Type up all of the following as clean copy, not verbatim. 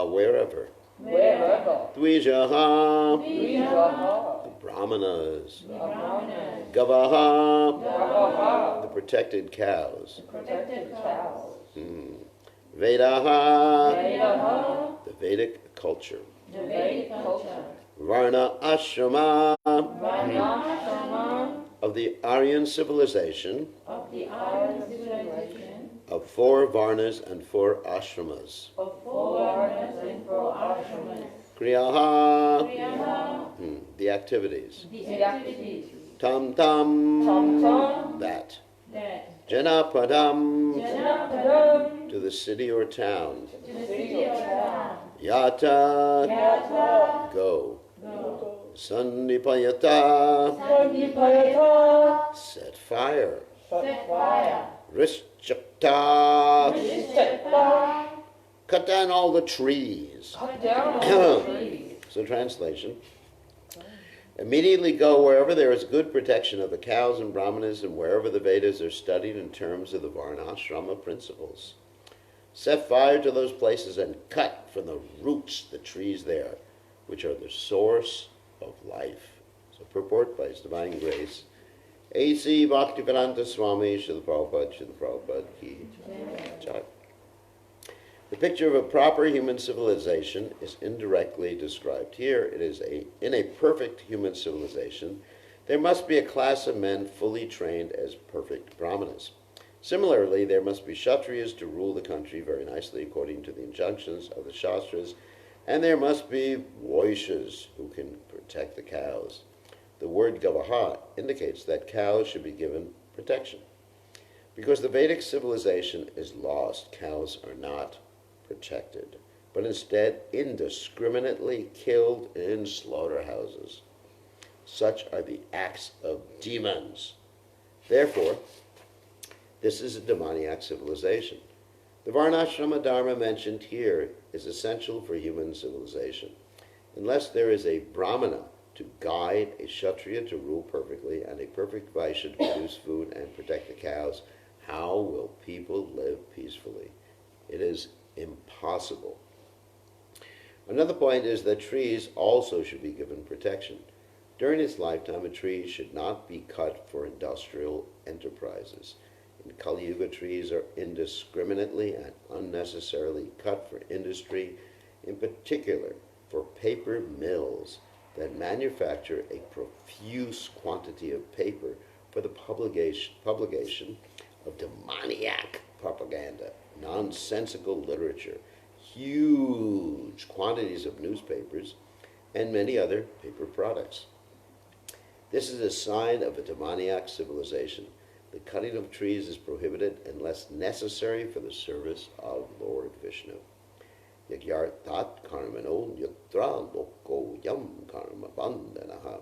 wherever. Wherever. Dvijaha, Dvijaha. the Brahmanas. Brahmanas. Gavaha, Gavaha. the protected cows. Protected cows. Vedaha, Vedaha. the Vedic culture. The Vedic culture. Varna Ashrama, Varnashrama. of the Aryan civilization, Of the Aryan civilization. of 4 Varnas and 4 Ashramas. Of 4 Varnas and 4 Ashramas. Kriyaha, Kriyaha. the activities. The activities. Tam tam, Tam-tam. that. That. Janapadam, Janapadam. to the city or town. To the city or town. Yata, Yata. go. Go. Sandipayata, Sandipayata. set fire. Set fire. Rishchakta, Rishchakta. cut down all the trees. Cut down all the trees. So translation, immediately go wherever there is good protection of the cows and brahmanas and wherever the Vedas are studied in terms of the Varnashrama principles. Set fire to those places and cut from the roots the trees there, which are the source of life. So purport by His Divine Grace, A.C. Bhaktivedanta Swami, Srila Prabhupada Ki Jai. The picture of a proper human civilization is indirectly described here. It is in a perfect human civilization, there must be a class of men fully trained as perfect brahmanas. Similarly, there must be Kshatriyas to rule the country very nicely according to the injunctions of the Shastras, and there must be Vaishyas who can protect the cows. The word Gavaha indicates that cows should be given protection. Because the Vedic civilization is lost, cows are not protected, but instead indiscriminately killed in slaughterhouses. Such are the acts of demons. Therefore, this is a demoniac civilization. The Varnashrama Dharma mentioned here is essential for human civilization. Unless there is a Brahmana to guide, a Kshatriya to rule perfectly, and a perfect Vaishya to produce food and protect the cows, how will people live peacefully? It is impossible. Another point is that trees also should be given protection. During its lifetime, a tree should not be cut for industrial enterprises. In Kali Yuga, trees are indiscriminately and unnecessarily cut for industry, in particular for paper mills that manufacture a profuse quantity of paper for the publication of demoniac propaganda, nonsensical literature, huge quantities of newspapers, and many other paper products. This is a sign of a demoniac civilization. The cutting of trees is prohibited unless necessary for the service of Lord Vishnu. Yagyartat karmano yutra loko yam karma bandhanaha.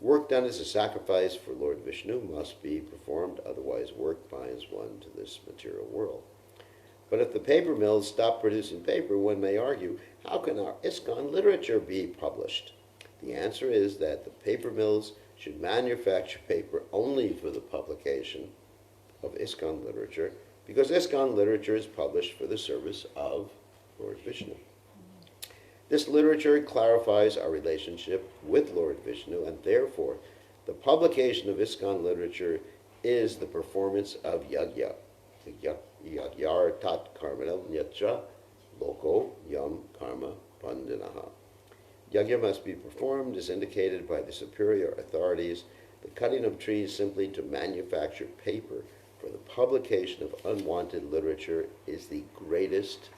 Work done as a sacrifice for Lord Vishnu must be performed, otherwise work binds one to this material world. But if the paper mills stop producing paper, one may argue, how can our ISKCON literature be published? The answer is that the paper mills should manufacture paper only for the publication of ISKCON literature, because ISKCON literature is published for the service of Lord Vishnu. This literature clarifies our relationship with Lord Vishnu, and therefore the publication of ISKCON literature is the performance of yajna. Yagyar tat karmana yatra loko yam karma bandhanaha. Yajna must be performed as indicated by the superior authorities. The cutting of trees simply to manufacture paper for the publication of unwanted literature is the greatest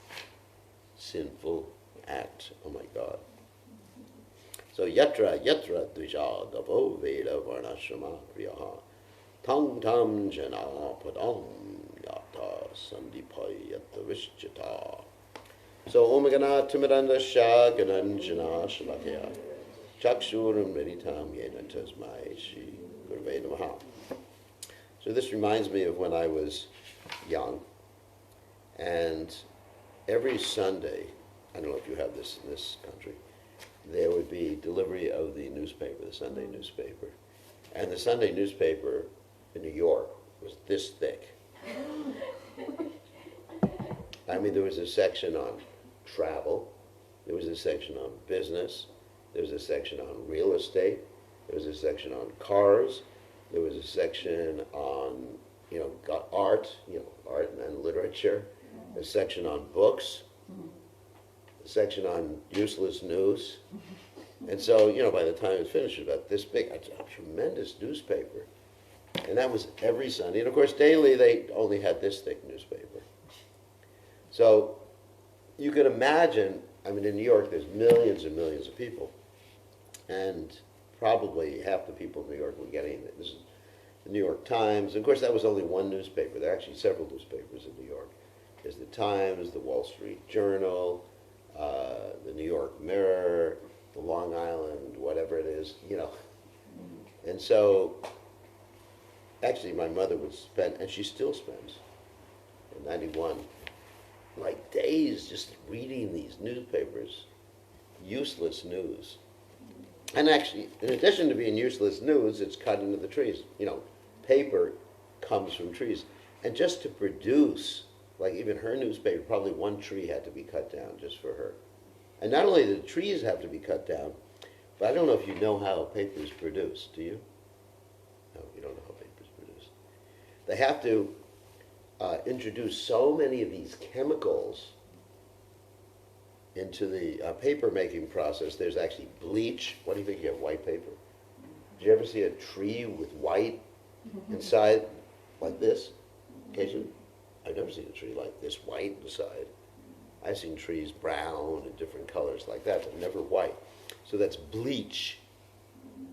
sinful act. Oh my God. So yatra dvija gavo veda varnashrama kriyaha tam tam jana padam yata sandipayata vishchita. So omagana timiranda sha gananjana shalakya chakshuram meditam yena tasmai shri gurve namaha. So this reminds me of when I was young, and every Sunday, I don't know if you have this in this country, there would be delivery of the newspaper, the Sunday newspaper. And the Sunday newspaper in New York was this thick. I mean, there was a section on travel, There was a section on business. There was a section on real estate. There was a section on cars. There was a section on, got art, art and literature. A section on books. A section on useless news. And so, by the time it was finished, it was about this big, a tremendous newspaper. And that was every Sunday. And of course, daily they only had this thick newspaper. So you could imagine, in New York, there's millions and millions of people. And probably half the people in New York were getting it. This is the New York Times. And of course, that was only one newspaper. There are actually several newspapers in New York. There's the Times, the Wall Street Journal, the New York Mirror, the Long Island, whatever it is, And so, actually, my mother would spend, and she still spends, in 91, like days just reading these newspapers, useless news. And actually, in addition to being useless news, it's cut into the trees. Paper comes from trees. And just to produce, like even her newspaper, probably one tree had to be cut down just for her. And not only do the trees have to be cut down, but I don't know if you know how paper is produced, do you? No, you don't know how paper is produced. They have to introduce so many of these chemicals into the paper making process. There's actually bleach. What do you think you have, white paper? Did you ever see a tree with white inside like this? Occasionally? I've never seen a tree like this white inside. I've seen trees brown and different colors like that, but never white. So that's bleach.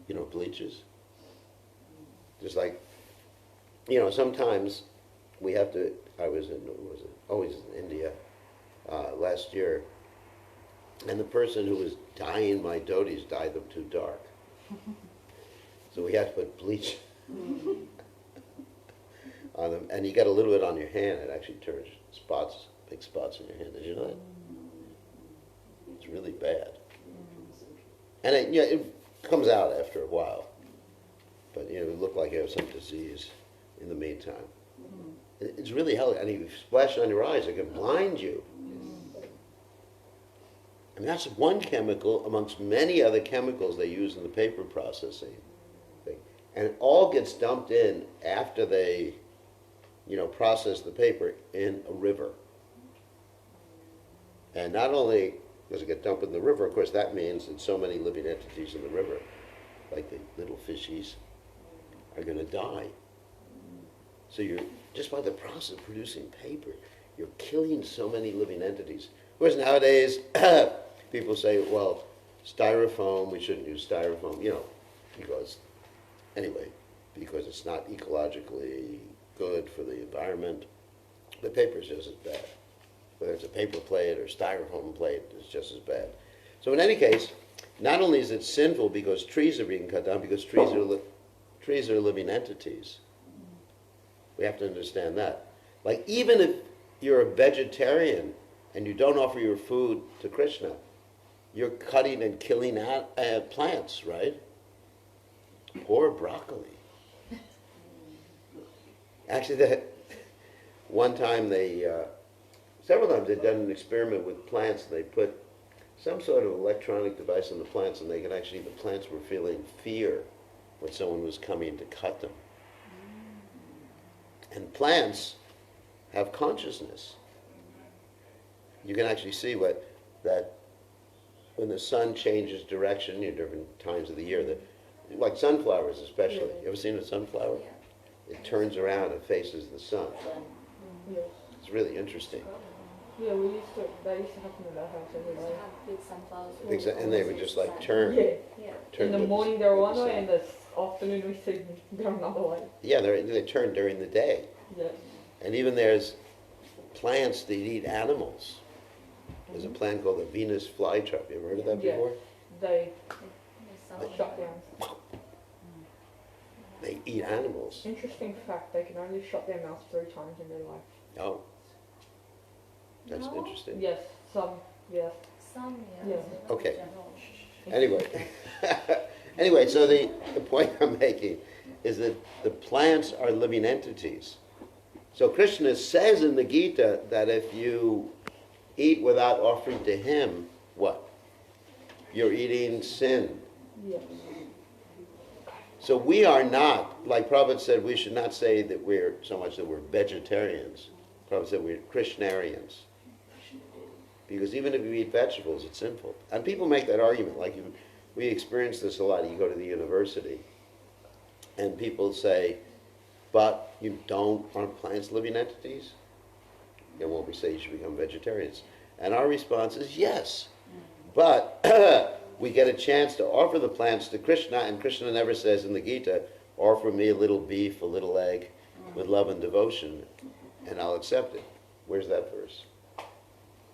You know what bleach is? Just like, sometimes we have to, I was always in India last year, and the person who was dyeing my dhotis dyed them too dark. So we had to put bleach on them, and you get a little bit on your hand, it actually turns spots, big spots in your hand. Did you know that? It's really bad. And it comes out after a while, but it look like you have some disease in the meantime. It's really healthy, and you splash it on your eyes, it can blind you. That's one chemical amongst many other chemicals they use in the paper processing thing. And it all gets dumped in after they, process the paper in a river. And not only does it get dumped in the river, of course, that means that so many living entities in the river, like the little fishies, are going to die. So you're, just by the process of producing paper, you're killing so many living entities. Of course, nowadays, people say, well, styrofoam, we shouldn't use styrofoam, because it's not ecologically good for the environment. But paper is just as bad. Whether it's a paper plate or styrofoam plate, it's just as bad. So in any case, not only is it sinful because trees are being cut down, because trees are living entities. We have to understand that. Like, even if you're a vegetarian and you don't offer your food to Krishna, you're cutting and killing plants, right? Or broccoli. Actually, one time several times they've done an experiment with plants. They put some sort of electronic device on the plants, and the plants were feeling fear when someone was coming to cut them. And plants have consciousness. You can actually see that when the sun changes direction in different times of the year, like sunflowers especially. You ever seen a sunflower? It turns around and faces the sun. Yeah. It's really interesting. Yeah, that used to happen in our house every day. Big sunflowers. And they would just like turn. Yeah. Turn In the with morning they're with one the way, sun. and the afternoon we see them go another way. Yeah, they turn during the day. Yeah. And even there's plants that eat animals. There's a plant called the Venus flytrap. You ever heard of that Yeah. before? They They shut down. They eat animals. Interesting fact, they can only shut their mouth 3 times in their life. Oh. That's No? interesting. Yes, yes. Some, Yeah. Okay. General. Anyway, so the point I'm making is that the plants are living entities. So Krishna says in the Gita that if you eat without offering to him, what? You're eating sin. Yes. So we are not, like Prabhupada said, we should not say that we're so much that we're vegetarians. Prabhupada said we're Krishnarians. Because even if you eat vegetables, it's sinful. And people make that argument. Like we experience this a lot. You go to the university, and people say, but you aren't plants living entities? And what we say, you should become vegetarians. And our response is yes. But we get a chance to offer the plants to Krishna, and Krishna never says in the Gita, offer me a little beef, a little egg, with love and devotion, and I'll accept it. Where's that verse?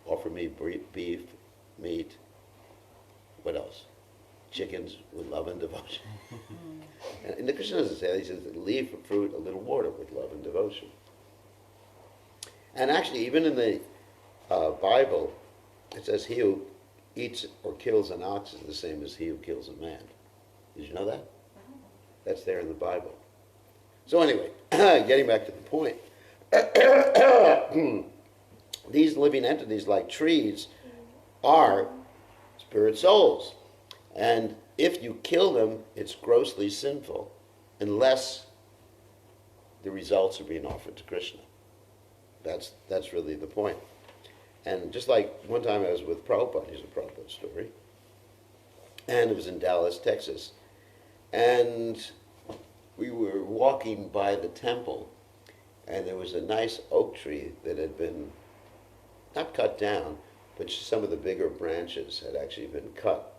Offer me beef, meat, what else? Chickens with love and devotion. And the Krishna doesn't say that. He says, leaf, a fruit, a little water with love and devotion. And actually, even in the Bible, it says he who eats or kills an ox is the same as he who kills a man. Did you know that? That's there in the Bible. So anyway, getting back to the point. These living entities, like trees, are spirit souls. And if you kill them, it's grossly sinful, unless the results are being offered to Krishna. That's really the point. And just like one time I was with Prabhupada, here's a Prabhupada story, and it was in Dallas, Texas, and we were walking by the temple, and there was a nice oak tree that had been not cut down, but some of the bigger branches had actually been cut.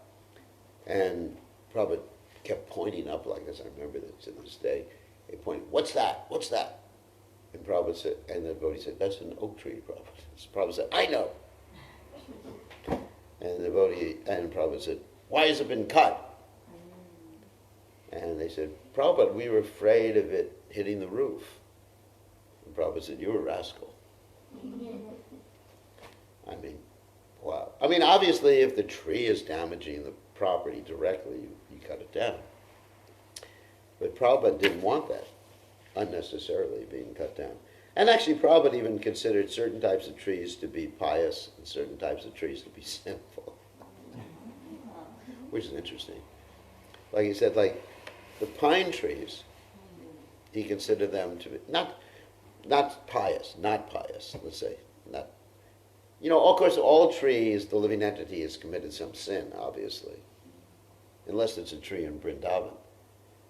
And Prabhupada kept pointing up like this. I remember this to this day. He pointed, what's that? What's that? And Prabhupada said, and the devotee said, that's an oak tree, Prabhupada. So Prabhupada said, I know. And the devotee, and Prabhupada said, why has it been cut? And they said, Prabhupada, we were afraid of it hitting the roof. And Prabhupada said, you're a rascal. I mean, wow. I mean, obviously, if the tree is damaging the property directly, you cut it down. But Prabhupada didn't want that unnecessarily being cut down. And actually, Prabhupada even considered certain types of trees to be pious and certain types of trees to be sinful, which is interesting. Like he said, like the pine trees, he considered them to be not pious, let's say, not. You know, of course, all trees, the living entity has committed some sin, obviously, unless it's a tree in Vrindavan.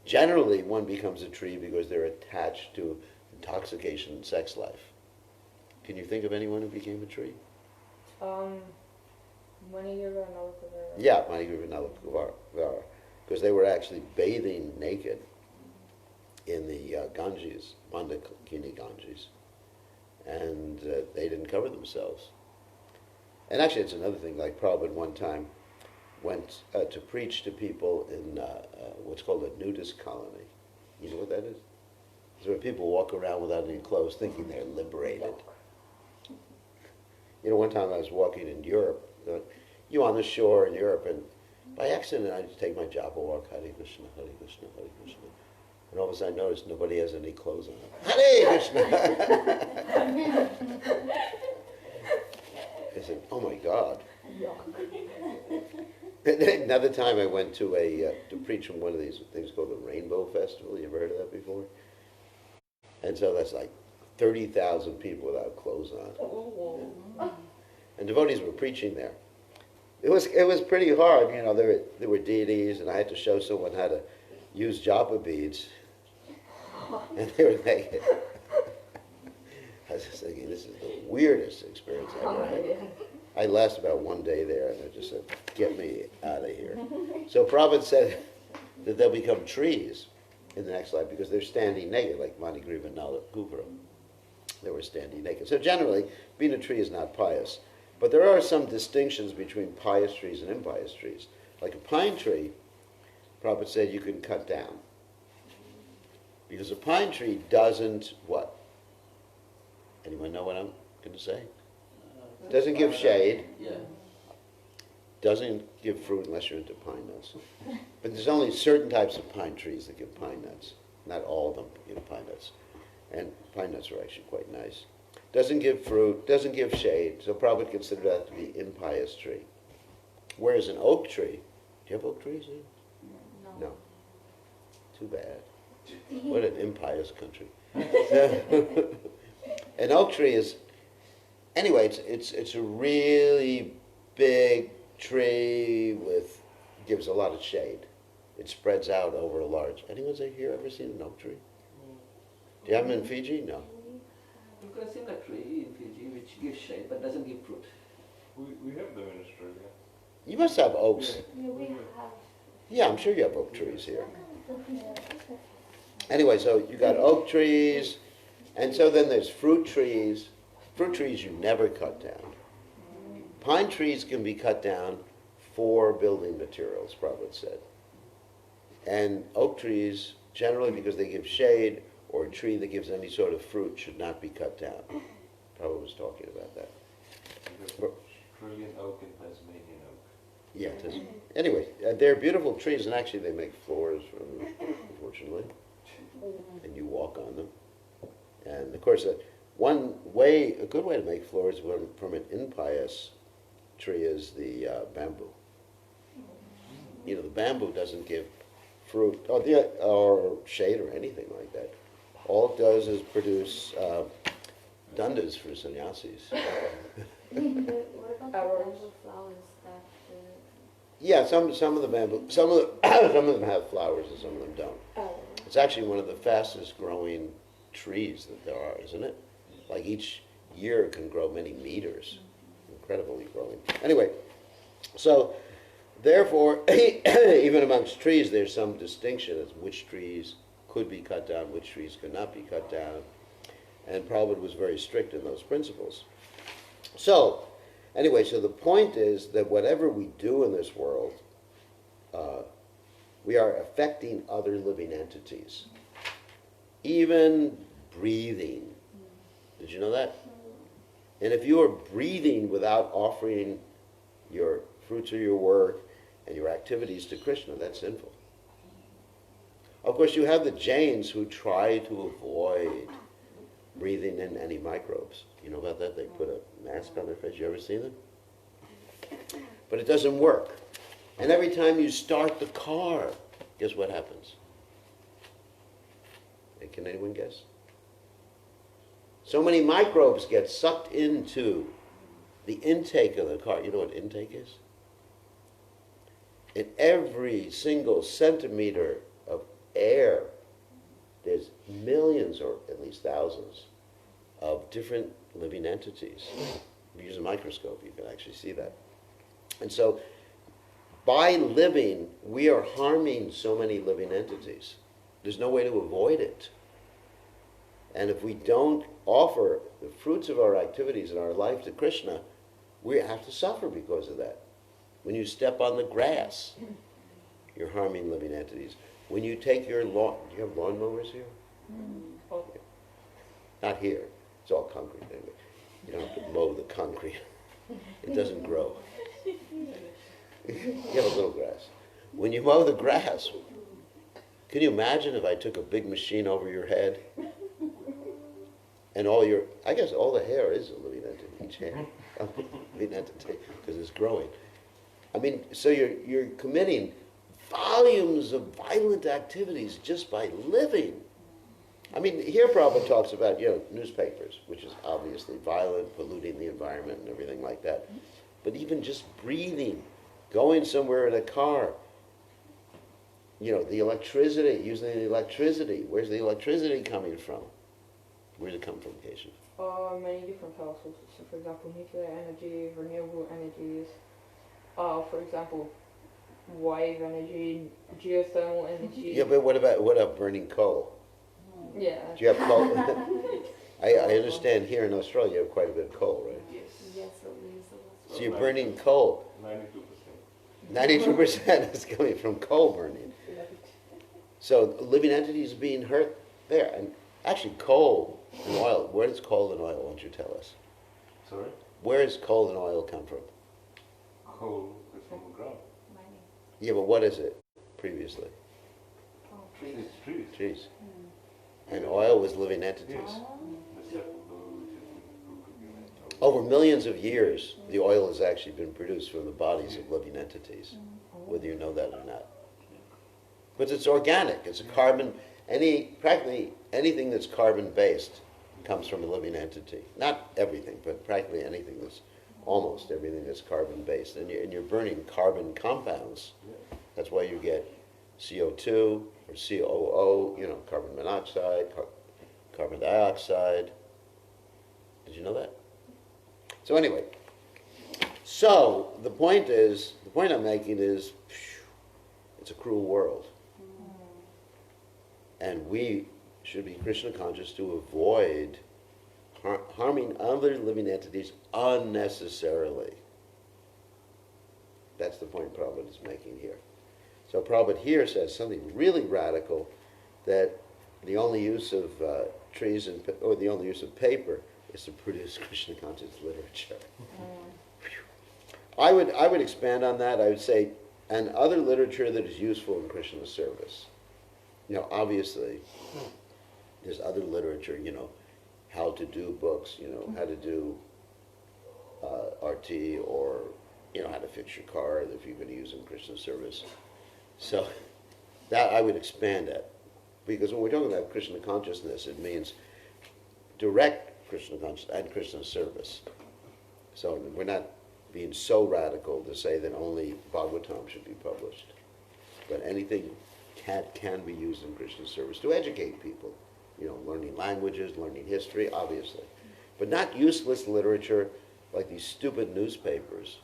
Generally, one becomes a tree because they're attached to intoxication and sex life. Can you think of anyone who became a tree? Manigriva and Nalakuvara. Yeah, Manigriva and Nalakuvara, because they were actually bathing naked in the Ganges, Mandakini Ganges, and they didn't cover themselves. And actually, it's another thing, like Prabhupada one time went to preach to people in what's called a nudist colony. You know what that is? It's where people walk around without any clothes thinking they're liberated. You know, one time I was walking in Europe, you on the shore in Europe, and by accident I just take my japa walk, Hare Krishna, Hare Krishna, Hare Krishna. And all of a sudden I noticed nobody has any clothes on. Hare Krishna! I said, oh my God. Another time I went to to preach from one of these things called the Rainbow Festival. You ever heard of that before? And so that's like 30,000 people without clothes on. And devotees were preaching there. It was pretty hard, you know. There were deities, and I had to show someone how to use japa beads, and they were naked. I was just thinking, this is the weirdest experience I ever had. I lasted about one day there, and I just said, get me out of here. So Prabhupada said that they'll become trees in the next life because they're standing naked, like Manigriva and Nalakuvara. They were standing naked. So generally, being a tree is not pious. But there are some distinctions between pious trees and impious trees. Like a pine tree, Prabhupada said you can cut down. Because a pine tree doesn't what? Anyone know what I'm going to say? Doesn't give shade. Yeah. Doesn't give fruit unless you're into pine nuts. But there's only certain types of pine trees that give pine nuts. Not all of them give pine nuts. And pine nuts are actually quite nice. Doesn't give fruit, doesn't give shade, so probably consider that to be impious tree. Whereas an oak tree, do you have oak trees here? No. No. Too bad. What an impious country. An oak tree is, anyway, it's a really big tree with, gives a lot of shade. It spreads out over a large, anyone's here ever seen an oak tree? Do you have them in Fiji? No. You've got a similar tree in Fiji which gives shade but doesn't give fruit. We have them in Australia. You must have oaks. Yeah, we have. Yeah, I'm sure you have oak trees here. Anyway, so you got oak trees, and so then there's fruit trees. Fruit trees you never cut down. Pine trees can be cut down for building materials, Prabhupada said. And oak trees, generally because they give shade, or a tree that gives any sort of fruit should not be cut down. Prabhupada was talking about that. There's Australian oak and Tasmanian oak. Yeah, it is. Anyway, they're beautiful trees, and actually they make floors from them, unfortunately. And you walk on them. And of course, a good way to make floors from an impious tree is the bamboo. You know, the bamboo doesn't give fruit or shade or anything like that. All it does is produce dundas for sannyasis. What about the bamboo flowers that? Yeah, some of the bamboo, some of them have flowers and some of them don't. It's actually one of the fastest growing trees that there are, isn't it? Like each year it can grow many meters. Incredibly growing. Anyway, so therefore, even amongst trees, there's some distinction as which trees could be cut down, which trees could not be cut down. And Prabhupada was very strict in those principles. So, anyway, so the point is that whatever we do in this world, we are affecting other living entities. Even breathing. Did you know that? And if you are breathing without offering your fruits of your work and your activities to Krishna, that's sinful. Of course, you have the Jains who try to avoid breathing in any microbes. You know about that? They put a mask on their face. You ever seen them? But it doesn't work. And every time you start the car, guess what happens? Can anyone guess? So many microbes get sucked into the intake of the car. You know what intake is? In every single centimeter of air, there's millions, or at least thousands, of different living entities. If you use a microscope, you can actually see that. And so, by living, we are harming so many living entities. There's no way to avoid it. And if we don't offer the fruits of our activities in our life to Krishna, we have to suffer because of that. When you step on the grass, you're harming living entities. When you take your lawn, do you have lawnmowers here? Oh. Not here. It's all concrete anyway. You don't have to mow the concrete. It doesn't grow. You have a little grass. When you mow the grass, can you imagine if I took a big machine over your head and I guess all the hair is a living entity, each hair, a living entity, because it's growing. I mean, so you're committing volumes of violent activities just by living. I mean, here Prabhupada talks about, newspapers, which is obviously violent, polluting the environment and everything like that. But even just breathing, going somewhere in a car, the electricity, using the electricity. Where's the electricity coming from? Where does it come from, Keshav? Many different power sources. So, for example, nuclear energy, renewable energies. For example, wave energy, geothermal energy. Yeah, but what about burning coal? Yeah. Do you have coal? I understand here in Australia you have quite a bit of coal, right? Yes. Yes, so we use a lot. So you're burning coal. 92%. 92% is coming from coal burning. So living entities are being hurt there. And actually coal and oil, where does coal and oil, why don't you tell us? Sorry? Where does coal and oil come from? Coal is from the ground. Mining. Yeah, but what is it previously? Oh, Trees. It's trees. Trees. And oil was living entities. The sapwood, which is who could be made. Over millions of years, the oil has actually been produced from the bodies of living entities, whether you know that or not. But it's organic. It's a carbon. Practically anything that's carbon-based comes from a living entity. Not everything, but practically anything that's, almost everything that's carbon-based. And you're burning carbon compounds. That's why you get CO2 or COO, carbon monoxide, carbon dioxide. Did you know that? So anyway, the point I'm making is, it's a cruel world. And we should be Krishna conscious to avoid harming other living entities unnecessarily. That's the point Prabhupada is making here. So Prabhupada here says something really radical, that the only use of trees or the only use of paper is to produce Krishna conscious literature. I would expand on that. I would say, and other literature that is useful in Krishna's service. Obviously, there's other literature, how to do books, how to do RT, or, how to fix your car if you're going to use in Krishna's service. So that I would expand that. Because when we're talking about Krishna consciousness, it means direct Krishna consciousness and Krishna service. So we're not being so radical to say that only Bhagavatam should be published. But anything can be used in Krishna service to educate people. Learning languages, learning history, obviously. But not useless literature like these stupid newspapers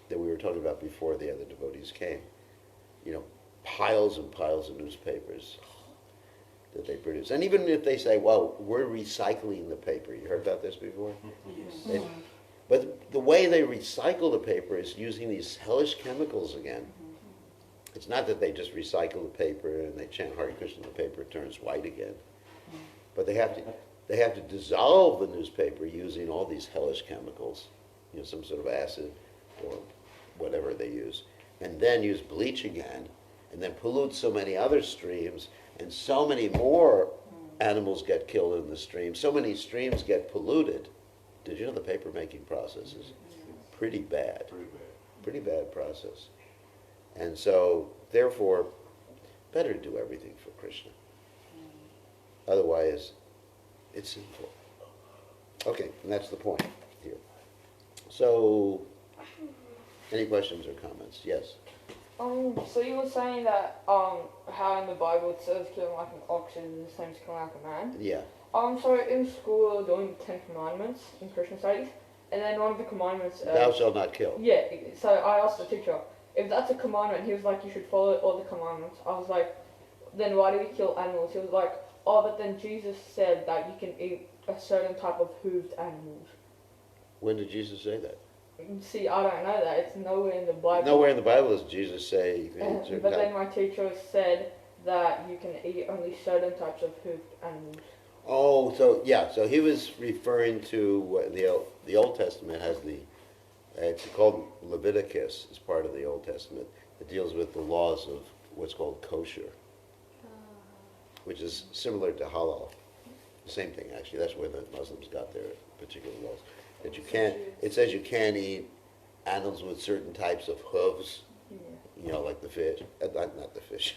that we were talking about before the other devotees came. Piles and piles of newspapers that they produce. And even if they say, well, we're recycling the paper. You heard about this before? Yes. But the way they recycle the paper is using these hellish chemicals again. It's not that they just recycle the paper and they chant Hare Krishna and the paper turns white again. But they have to dissolve the newspaper using all these hellish chemicals, some sort of acid or whatever they use, and then use bleach again, and then pollute so many other streams, and so many more animals get killed in the stream. So many streams get polluted. Did you know the paper making process is pretty bad? Pretty bad process. And so, therefore, better to do everything for Krishna. Otherwise, it's sinful. Okay, and that's the point here. So, any questions or comments? Yes? So you were saying that, how in the Bible it says killing like an ox is the same as killing like a man? Yeah. So in school we were doing the 10 Commandments in Christian studies, and then one of the commandments... Thou shalt not kill. Yeah, so I asked the teacher, if that's a commandment, he was like, you should follow all the commandments. I was like, then why do we kill animals? He was like, oh, but then Jesus said that you can eat a certain type of hooved animals. When did Jesus say that? See, I don't know that. It's nowhere in the Bible. Nowhere in the Bible does Jesus say you can eat certain But then my teacher said that you can eat only certain types of hooved animals. Oh, so he was referring to the Old Testament has it's called Leviticus, as part of the Old Testament. It deals with the laws of what's called kosher, which is similar to halal. The same thing, actually. That's where the Muslims got their particular laws. That it says you can't eat animals with certain types of hooves, like the fish. Not the fish.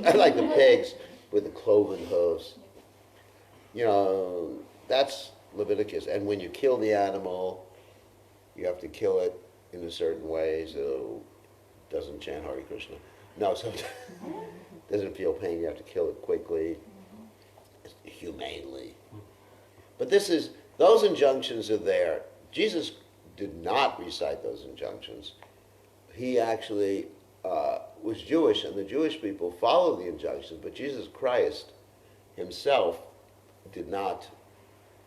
I like the pigs with the cloven hooves. That's Leviticus. And when you kill the animal, you have to kill it in a certain way so it doesn't chant Hare Krishna. No, so it doesn't feel pain. You have to kill it quickly, humanely. But those injunctions are there. Jesus did not recite those injunctions. He actually was Jewish, and the Jewish people followed the injunctions, but Jesus Christ himself did not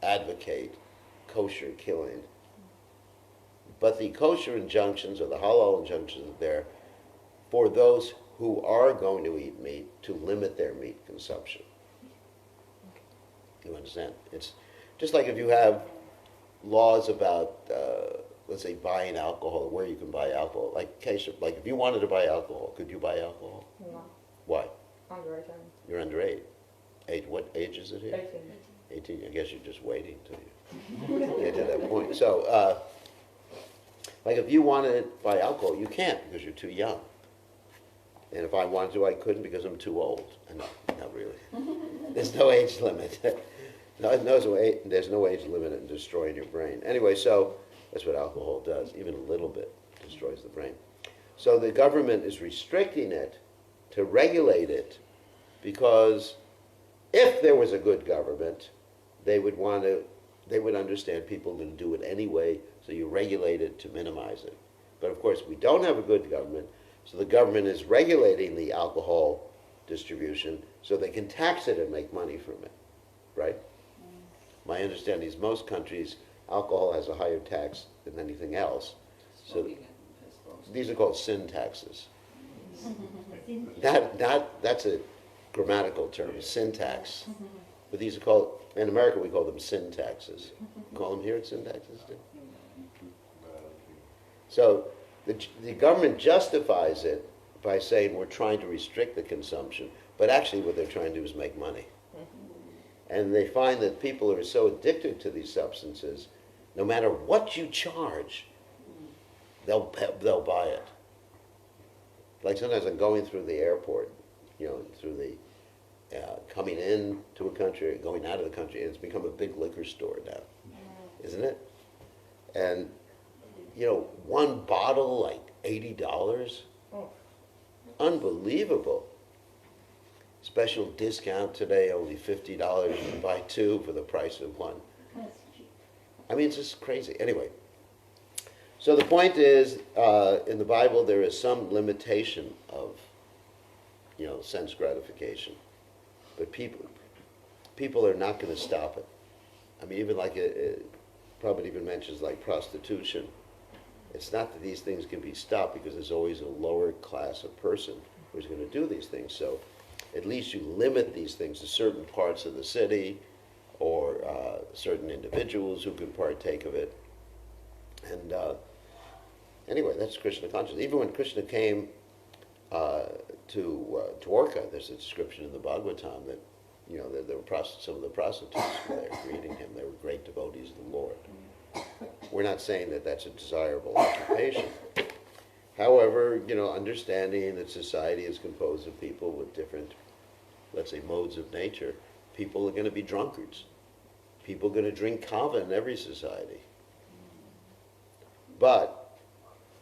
advocate kosher killing. But the kosher injunctions or the halal injunctions are there for those who are going to eat meat to limit their meat consumption. You understand? It's just like if you have laws about, let's say, buying alcohol, where you can buy alcohol. Like if you wanted to buy alcohol, could you buy alcohol? No. Why? Under 18. You're under 8. What age is it here? 18. 18. I guess you're just waiting till you. Get to that point. So, like if you want to buy alcohol, you can't because you're too young. And if I wanted to, I couldn't because I'm too old. No, not really. There's no age limit. There's no age limit in destroying your brain. Anyway, so that's what alcohol does. Even a little bit destroys the brain. So the government is restricting it to regulate it because if there was a good government, they would understand people will do it anyway, so you regulate it to minimize it. But of course, we don't have a good government, so the government is regulating the alcohol distribution so they can tax it and make money from it, right? My understanding is most countries, alcohol has a higher tax than anything else. So Smoking, I suppose. these are called sin taxes. That's a grammatical term, sin tax. But these are called, in America we call them sin taxes. Call them here sin taxes too? So the government justifies it by saying we're trying to restrict the consumption, but actually what they're trying to do is make money. And they find that people are so addicted to these substances, no matter what you charge, they'll buy it. Like sometimes I'm going through the airport, through the coming in to a country, going out of the country, and it's become a big liquor store now, isn't it? And one bottle like $80, unbelievable. Special discount today, only $50. You can buy two for the price of one. I mean, it's just crazy. Anyway, so the point is, in the Bible, there is some limitation of, sense gratification. But people are not going to stop it. I mean, even like Prabhupada even mentions like prostitution. It's not that these things can be stopped because there's always a lower class of person who's going to do these things. So at least you limit these things to certain parts of the city or certain individuals who can partake of it. And anyway, that's Krishna consciousness. Even when Krishna came to Dwarka, there's a description in the Bhagavatam that there were some of the prostitutes were there greeting him. They were great devotees of the Lord. We're not saying that that's a desirable occupation. However, understanding that society is composed of people with different, let's say, modes of nature, people are going to be drunkards. People are going to drink kava in every society. But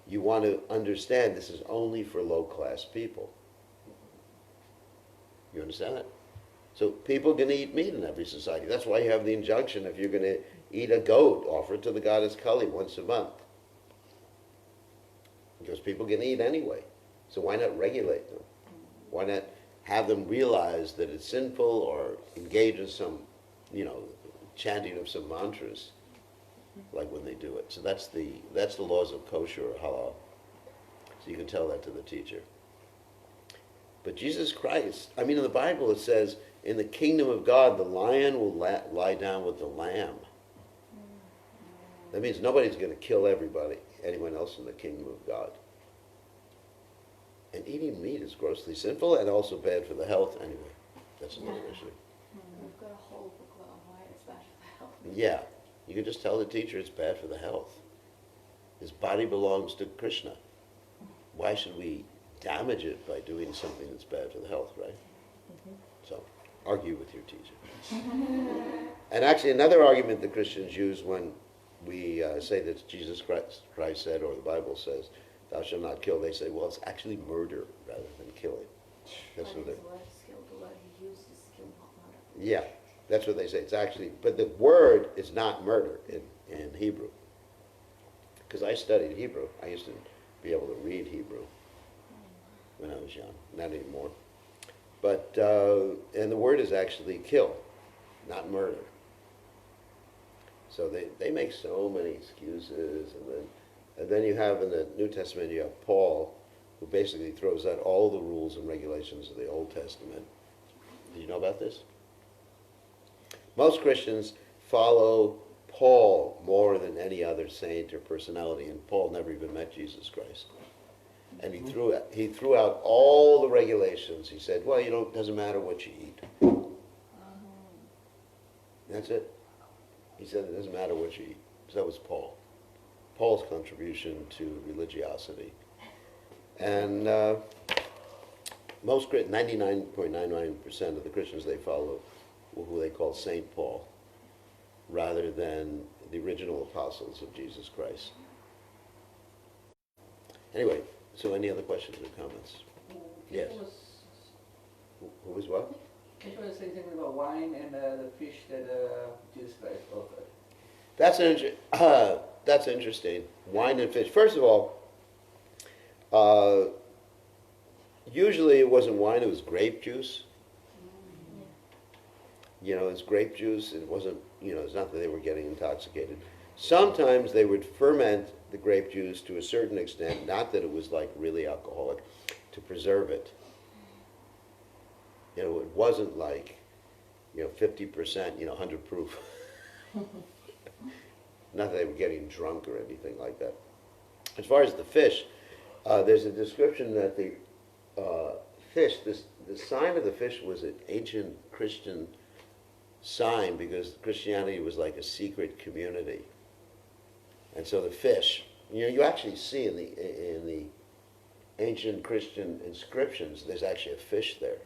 you want to understand this is only for low-class people. You understand that? So people are going to eat meat in every society. That's why you have the injunction, if you're going to eat a goat, offer it to the goddess Kali once a month. Because people can eat anyway. So why not regulate them? Why not have them realize that it's sinful or engage in some, chanting of some mantras, like when they do it. So that's the laws of kosher or halal. So you can tell that to the teacher. But Jesus Christ, in the Bible it says, in the kingdom of God, the lion will lie down with the lamb. That means nobody's going to kill anyone else in the kingdom of God. And eating meat is grossly sinful and also bad for the health anyway. That's another issue. We've got a whole booklet on why it's bad for the health. Yeah, you can just tell the teacher it's bad for the health. His body belongs to Krishna. Why should we damage it by doing something that's bad for the health, right? So, argue with your teacher. And actually another argument that Christians use when we say that Jesus Christ said, or the Bible says, thou shalt not kill, they say, well, it's actually murder rather than killing. That's what His word is killed, the word he used is kill, not murder. yeah, that's what they say. It's actually, but the word is not murder in Hebrew. Because I studied Hebrew. I used to be able to read Hebrew when I was young. Not anymore. But, and the word is actually kill, not murder. So they make so many excuses, and then you have in the New Testament, you have Paul, who basically throws out all the rules and regulations of the Old Testament. Do you know about this? Most Christians follow Paul more than any other saint or personality, and Paul never even met Jesus Christ. And he threw out all the regulations. He said, well, it doesn't matter what you eat. That's it. He said it doesn't matter what you eat. So that was Paul. Paul's contribution to religiosity. And most 99.99% of the Christians they follow were who they call Saint Paul, rather than the original apostles of Jesus Christ. Anyway, so any other questions or comments? Yes. Who was what? Can you say something about wine and the fish that Jesus Christ offered? That's interesting. Wine and fish. First of all, usually it wasn't wine, it was grape juice. You know, it's grape juice. It wasn't, you know, it's not that they were getting intoxicated. Sometimes they would ferment the grape juice to a certain extent, not that it was like really alcoholic, to preserve it. You know, it wasn't like, 50%, 100 proof. Not that they were getting drunk or anything like that. As far as the fish, there's a description that the fish, the sign of the fish was an ancient Christian sign because Christianity was like a secret community. And so the fish, you actually see in the ancient Christian inscriptions, there's actually a fish there.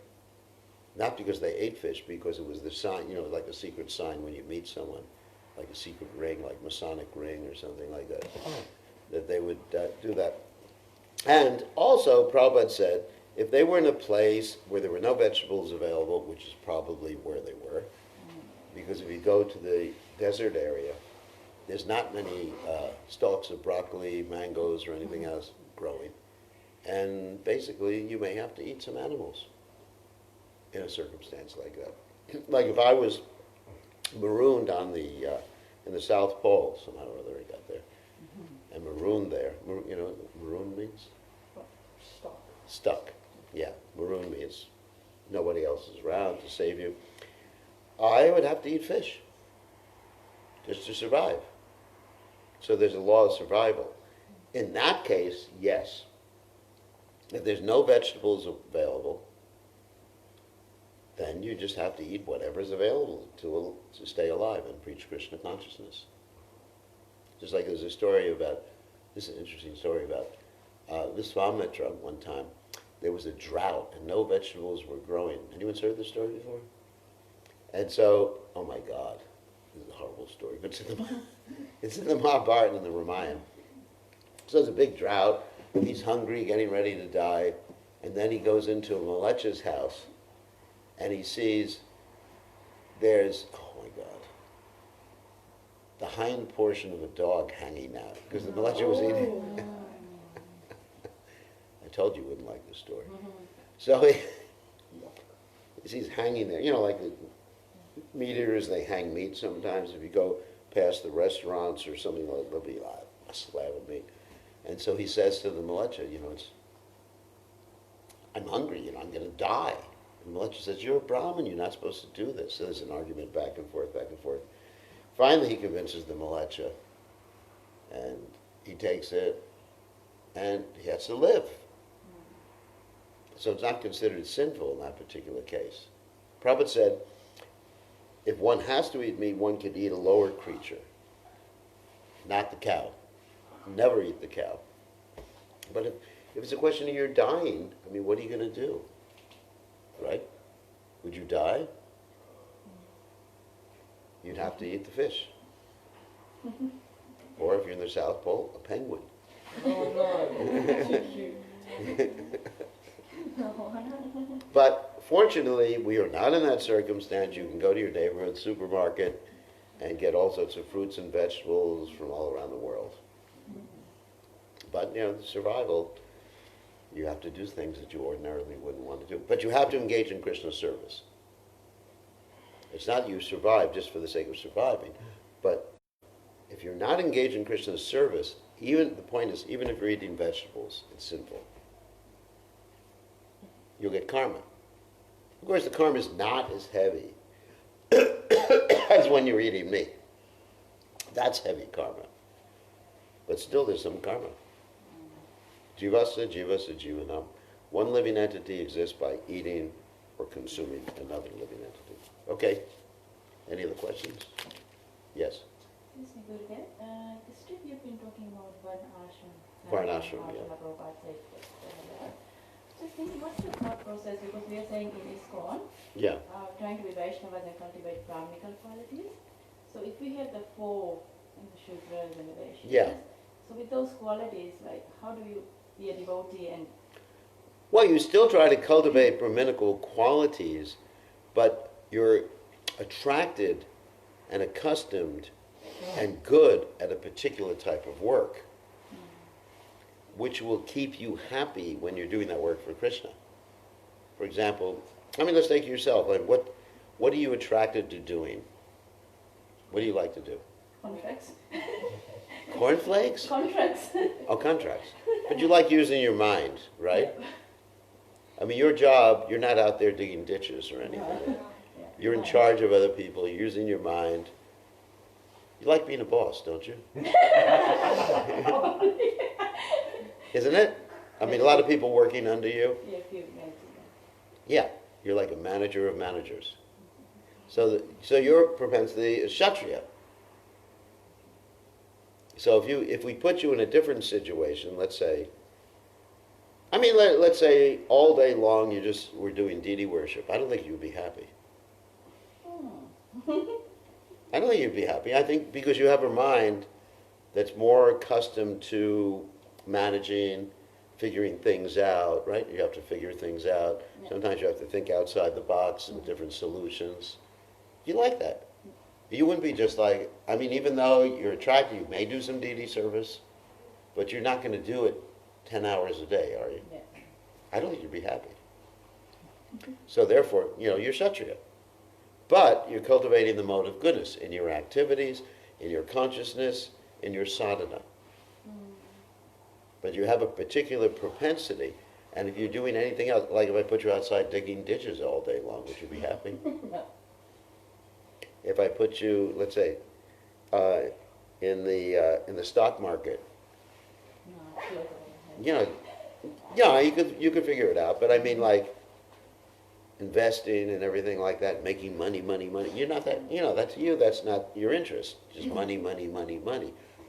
Not because they ate fish, because it was the sign, like a secret sign when you meet someone, like a secret ring, like Masonic ring or something like that, that they would do that. And also, Prabhupada said, if they were in a place where there were no vegetables available, which is probably where they were, because if you go to the desert area, there's not many stalks of broccoli, mangoes, or anything else growing. And basically, you may have to eat some animals in a circumstance like that. Like if I was marooned in the South Pole, somehow or other I got there, and marooned there. You know what maroon means? Stuck. Stuck. Yeah, maroon means nobody else is around to save you. I would have to eat fish just to survive. So there's a law of survival. In that case, yes. If there's no vegetables available, then you just have to eat whatever's available to stay alive and preach Krishna consciousness. Just like there's a story about, this is an interesting story about Viswamitra one time. There was a drought and no vegetables were growing. Anyone's heard this story before? And so, oh my God, this is a horrible story, but it's in the Mahabharata and the Ramayana. So there's a big drought, he's hungry, getting ready to die, and then he goes into a Malecha's house, and he sees there's, oh my God, the hind portion of a dog hanging out, because the Malecha was eating. I told you you wouldn't like this story. So he's hanging there, like the meat eaters, they hang meat sometimes. If you go past the restaurants or something, there'll be a slab of meat. And so he says to the Malecha, I'm hungry, I'm going to die. And Malecha says, you're a Brahmin, you're not supposed to do this. So there's an argument back and forth, back and forth. Finally, he convinces the Malecha, and he takes it, and he has to live. So it's not considered sinful in that particular case. Prabhupada said, if one has to eat meat, one could eat a lower creature, not the cow. Never eat the cow. But if it's a question of you're dying, what are you going to do? Right? Would you die? You'd have to eat the fish. Or if you're in the South Pole, a penguin. Oh no, too cute. But fortunately, we are not in that circumstance. You can go to your neighborhood supermarket and get all sorts of fruits and vegetables from all around the world. But, survival, you have to do things that you ordinarily wouldn't want to do. But you have to engage in Krishna service. It's not you survive just for the sake of surviving. But if you're not engaged in Krishna's service, the point is, even if you're eating vegetables, it's sinful. You'll get karma. Of course, the karma is not as heavy as when you're eating meat. That's heavy karma. But still, there's some karma. Jivasa, jivasa, jivanam. One living entity exists by eating or consuming another living entity. Okay. Any other questions? Yes. This is good again. This trip you've been talking about Varnashram. Varnashram, yeah. So thinking, what's the thought process? Because we are saying in ISKCON, Yeah. trying to be Vaishnavas and cultivate Brahminical qualities. So if we have the four, the Shudras and the Vaishyas, Yeah. so with those qualities, like how do you be a devotee and Well, you still try to cultivate Brahminical qualities, but you're attracted and accustomed and good at a particular type of work, which will keep you happy when you're doing that work for Krishna. For example, let's take yourself. Like, what are you attracted to doing? What do you like to do? contracts? Cornflakes? Contracts. Oh, contracts. But you like using your mind, right? Your job, you're not out there digging ditches or anything. You're in charge of other people, you're using your mind. You like being a boss, don't you? Isn't it? A lot of people working under you. Yeah, few minutes. Yeah, you're like a manager of managers. So your propensity is Kshatriya. So if we put you in a different situation, let's say, let's say all day long we're doing deity worship, I don't think you'd be happy. I don't think you'd be happy. I think because you have a mind that's more accustomed to managing, figuring things out, right? You have to figure things out. Yeah. Sometimes you have to think outside the box and different solutions. You like that. You wouldn't be just like, even though you're attracted, you may do some deity service, but you're not going to do it 10 hours a day, are you? Yeah. I don't think you'd be happy. So therefore, you're Kshatriya. But you're cultivating the mode of goodness in your activities, in your consciousness, in your sadhana. But you have a particular propensity, and if you're doing anything else, like if I put you outside digging ditches all day long, would you be happy? No. If I put you, let's say, in the stock market, No, sure. you could figure it out. But like investing and everything like that, making money. You're not that. That's you. That's not your interest. Just money.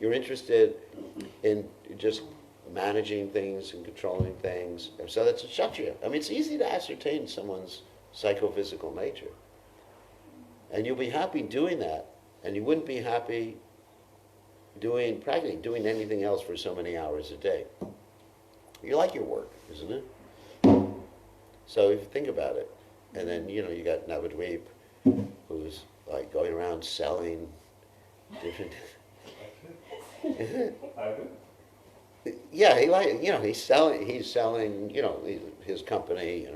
You're interested in just managing things and controlling things. And so that's a Kshatriya. It's easy to ascertain someone's psychophysical nature. And you'll be happy doing that, and you wouldn't be happy practically doing anything else for so many hours a day. You like your work, isn't it? So if you think about it, and then you got Navadweep, who's like going around selling different. Yeah, he's selling his company,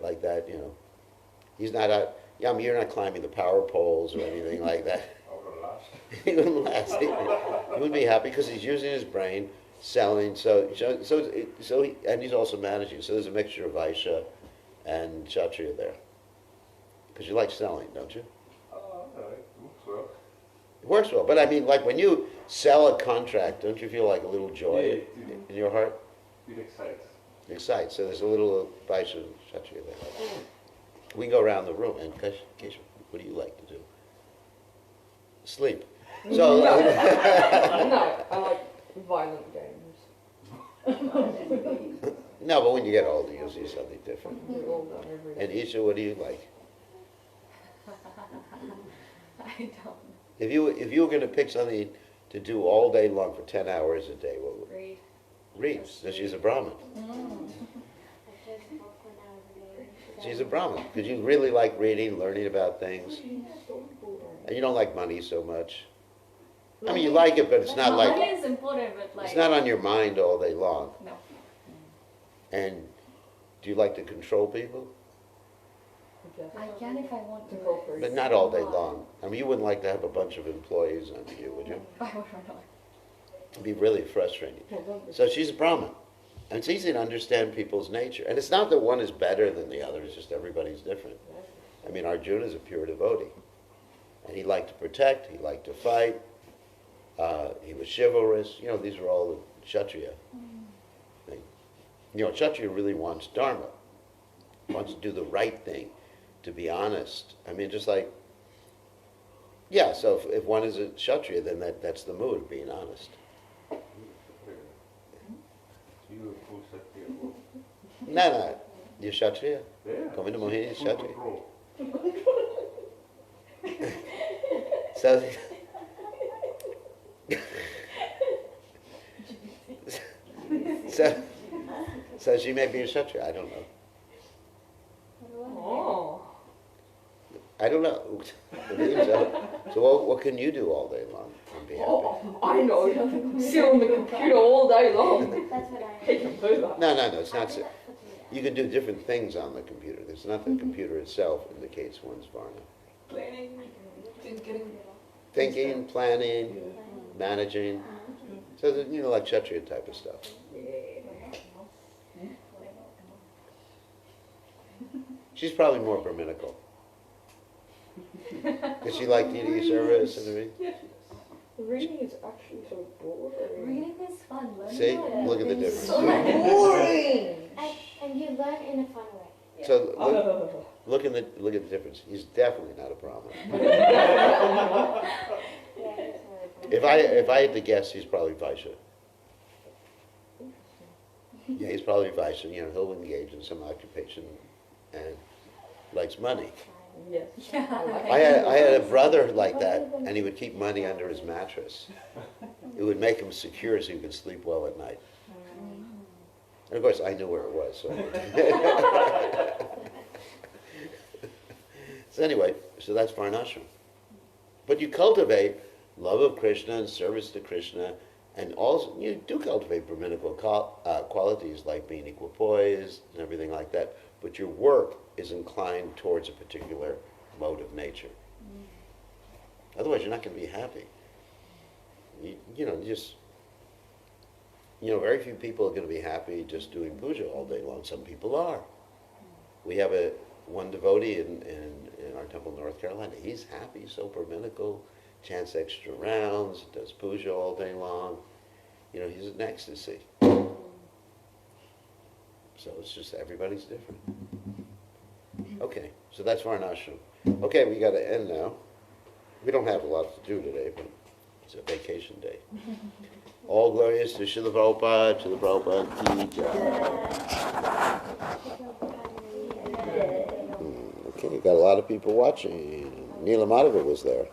like that. He's not out. You're not climbing the power poles or anything like that. He wouldn't last. He wouldn't be happy because he's using his brain, selling. And he's also managing. So there's a mixture of Vaishya and Kshatriya there. Because you like selling, don't you? It works well. But like when you sell a contract, don't you feel like a little joy in your heart? It excites. It excites. So there's a little Vaishya and Kshatriya there. We can go around the room, and Keshav, what do you like to do? Sleep. So No, I like violent games. no, but when you get older, you'll see something different. They're all done every day. And Isha, what do you like? I don't If you were going to pick something to do all day long for 10 hours a day, what would read. read? So she's a Brahmin. She's a Brahmin because you really like reading, learning about things, and you don't like money so much. You like it, but it's not Money like is important, but like it's not on your mind all day long. no. And do you like to control people? I can if I want to. But not all day long. You wouldn't like to have a bunch of employees under you, would you? I would not. It'd be really frustrating. So she's a Brahmin. And it's easy to understand people's nature. And it's not that one is better than the other, it's just everybody's different. Arjuna is a pure devotee. And he liked to protect, he liked to fight, he was chivalrous. These are all the Kshatriya thing. Kshatriya really wants Dharma, wants to do the right thing, to be honest. Just like Yeah, so if one is a Kshatriya, then that's the mood of being honest. You are full Kshatriya. No, you're Kshatriya. Yeah. Govinda Mohini is Full Kshatriya. control. So, so she may be a Kshatriya, I don't know. Oh. I don't know. So what can you do all day long and be happy? Oh, I know. Sit on the computer all day long. That's what I He can do that. No, it's I not. do So, that for 2 years. you can do different things on the computer. It's not the computer itself indicates one's varna. Planning, thinking. Thinking, planning, managing. So that, like Kshatriya type of stuff. She's probably more Brahminical. Does she like deity service and everything? Reading is actually so boring. Reading is fun. Learning See, about look at the everything is difference. So fun. boring. And you learn in a fun way. So look at the difference. He's definitely not a Brahmin. Yeah, it's really fun. If I had to guess, he's probably Vaishya. Yeah, he's probably Vaishya. He'll engage in some occupation and likes money. Yes. I had a brother like that, and he would keep money under his mattress. It would make him secure so he could sleep well at night. And of course, I knew where it was. So anyway, so that's varnashram. But you cultivate love of Krishna and service to Krishna, and also you do cultivate Brahminical qualities like being equipoised and everything like that. But your work is inclined towards a particular mode of nature. Otherwise, you're not going to be happy. Very few people are going to be happy just doing puja all day long. Some people are. We have one devotee in our temple in North Carolina. He's happy, so Brahminical, chants extra rounds, does puja all day long. He's in ecstasy. So it's just everybody's different. Okay, so that's Varnashram. Okay, we got to end now. We don't have a lot to do today, but it's a vacation day. All glorious to Srila Prabhupada, Srila Prabhupada ki jai. Okay, you got a lot of people watching. Neela Madhava was there.